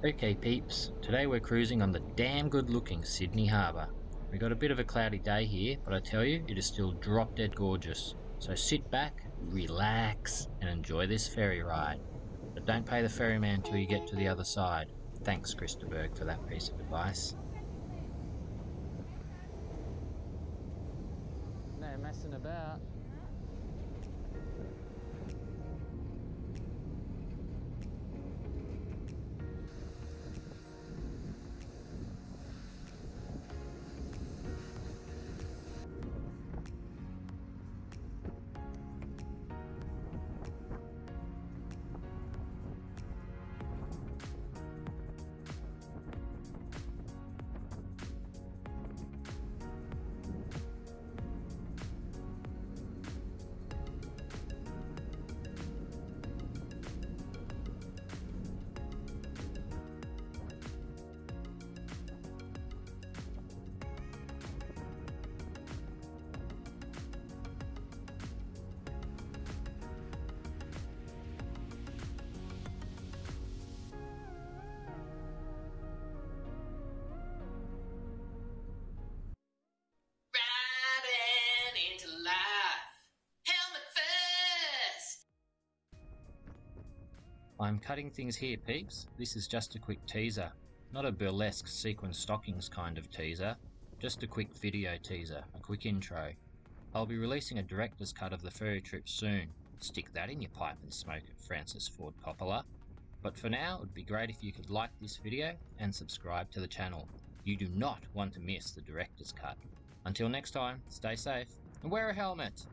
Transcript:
Okay peeps, today we're cruising on the damn good looking Sydney Harbour. We got a bit of a cloudy day here, but I tell you, it is still drop dead gorgeous. So sit back, relax, and enjoy this ferry ride. But don't pay the ferryman till you get to the other side. Thanks Christa for that piece of advice. No messing about. I'm cutting things here peeps, this is just a quick teaser. Not a burlesque sequin stockings kind of teaser, just a quick video teaser, a quick intro. I'll be releasing a director's cut of the ferry trip soon. Stick that in your pipe and smoke it, Francis Ford Coppola. But for now, it would be great if you could like this video and subscribe to the channel. You do not want to miss the director's cut. Until next time, stay safe and wear a helmet!